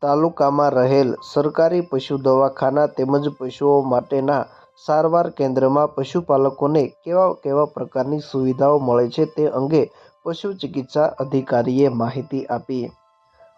તાલુકામાં રહેલ સરકારી પશુ દવાખાના તેમજ પશુઓ માટેના સારવાર કેન્દ્રમાં પશુપાલકોને કેવા પ્રકારની સુવિધાઓ મળે છે તે અંગે પશુ ચિકિત્સા અધિકારીએ માહિતી આપી.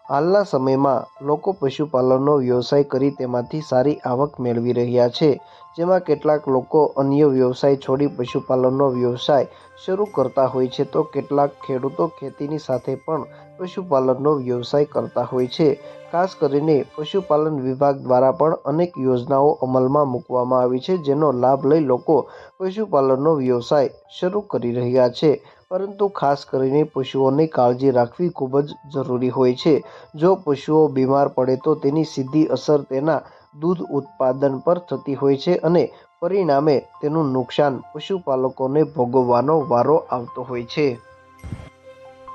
હાલના સમયમાં લોકો પશુપાલનનો વ્યવસાય કરી તેમાંથી સારી આવક મેળવી રહ્યા છે. જેમાં કેટલાક લોકો અન્ય વ્યવસાય છોડી પશુપાલનનો વ્યવસાય શરૂ કરતા હોય છે તો કેટલાક ખેડૂતો ખેતીની સાથે પણ પશુપાલનનો વ્યવસાય કરતા હોય છે. ખાસ કરીને પશુપાલન વિભાગ દ્વારા પણ અનેક યોજનાઓ અમલમાં મૂકવામાં આવી છે, જેનો લાભ લઈ લોકો પશુપાલનનો વ્યવસાય શરૂ કરી રહ્યા છે. પરંતુ ખાસ કરીને પશુઓની કાળજી રાખવી ખૂબ જ જરૂરી હોય છે. જો પશુઓ બીમાર પડે તો તેની સીધી અસર તેના દૂધ ઉત્પાદન પર થતી હોય છે અને પરિણામે તેનું નુકસાન પશુપાલકોને ભોગવવાનો વારો આવતો હોય છે.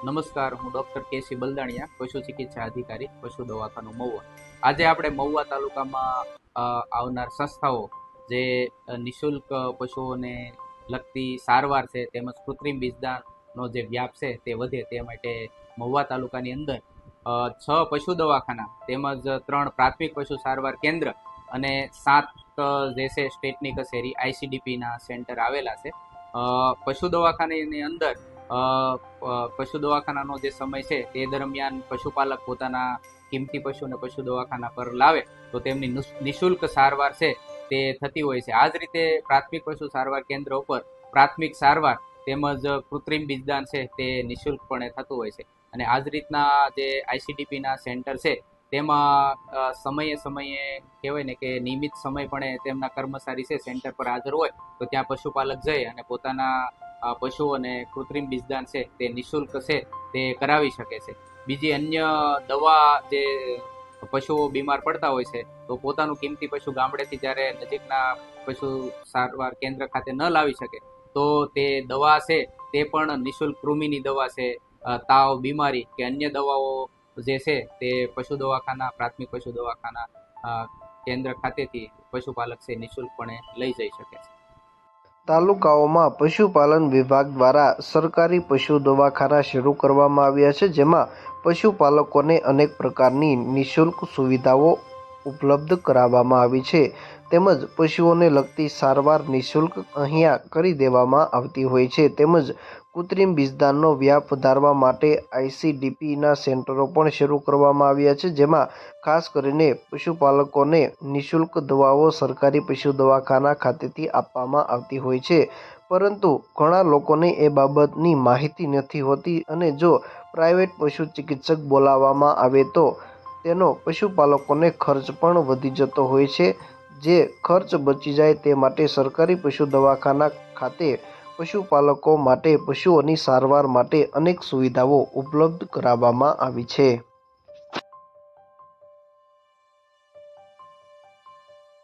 નમસ્કાર, હું ડૉક્ટર કે.સી. બલદાણિયા, પશુ ચિકિત્સા અધિકારી, પશુ દવાખાનું મહુવા. આજે આપણે મહુવા તાલુકામાં આવનાર સંસ્થાઓ જે નિઃશુલ્ક પશુઓને લગતી સારવાર છે તેમજ કૃત્રિમ બીજદાનનો જે વ્યાપ છે તે વધે તે માટે મહુવા તાલુકાની અંદર 6 પશુ દવાખાના તેમજ 3 પ્રાથમિક પશુ સારવાર કેન્દ્ર અને 7 જે છે સ્ટેટની કચેરી ICDPના સેન્ટર આવેલા છે. પશુ દવાખાનાની અંદર પશુ દવાખાનાનો જે સમય છે તે દરમિયાન પશુપાલક પોતાના કિંમતી પશુને પશુ દવાખાના પર લાવે તો તેમની નિઃશુલ્ક સારવાર છે તે થતી હોય છે. આ જ રીતે પ્રાથમિક પશુ સારવાર કેન્દ્ર ઉપર પ્રાથમિક સારવાર તેમજ કૃત્રિમ બીજદાન છે તે નિઃશુલ્કપણે થતું હોય છે. અને આ જ રીતના જે ICDPના સેન્ટર છે તેમાં સમયે કહેવાય ને કે નિયમિત સમયપણે તેમના કર્મચારી છે સેન્ટર પર હાજર હોય તો ત્યાં પશુપાલક જઈ અને પોતાના પશુઓને કૃત્રિમ બીજદાન છે તે નિઃશુલ્ક છે તે કરાવી શકે છે. બીજી અન્ય દવા જે પશુઓ બીમાર પડતા હોય છે તો પોતાનું કિંમતી પશુ ગામડેથી જ્યારે નજીકના પશુ સારવાર કેન્દ્ર ખાતે ન લાવી શકે તો તે દવા છે તે પણ નિઃશુલ્ક કૃમિની દવા છે, તાવ, બીમારી કે અન્ય દવાઓ જે છે તે પશુ દવાખાના પ્રાથમિક પશુ દવાખાના કેન્દ્ર ખાતેથી પશુપાલક છે નિઃશુલ્કપણે લઈ જઈ શકે છે. તાલુકાઓમાં પશુપાલન વિભાગ દ્વારા સરકારી પશુ દવાખાના શરૂ કરવામાં આવ્યા છે, જેમાં પશુપાલકોને અનેક પ્રકારની નિઃશુલ્ક સુવિધાઓ ઉપલબ્ધ કરાવવામાં આવી છે. તેમજ પશુઓને લગતી સારવાર નિઃશુલ્ક અહીંયા કરી દેવામાં આવતી હોય છે. તેમજ કૃત્રિમ બીજદાનનો વ્યાપ વધારવા માટે ICDPના સેન્ટરો પણ શરૂ કરવામાં આવ્યા છે, જેમાં ખાસ કરીને પશુપાલકોને નિઃશુલ્ક દવાઓ સરકારી પશુ દવાખાના ખાતેથી આપવામાં આવતી હોય છે. પરંતુ ઘણા લોકોને એ બાબતની માહિતી નથી હોતી અને જો પ્રાઇવેટ પશુ ચિકિત્સક બોલાવવામાં આવે તો તેનો પશુપાલકોને ખર્ચ પણ વધી જતો હોય છે. જે ખર્ચ બચી જાય તે માટે સરકારી પશુ દવાખાના ખાતે પશુપાલકો માટે પશુઓની સારવાર માટે અનેક સુવિધાઓ ઉપલબ્ધ કરાવવામાં આવી છે.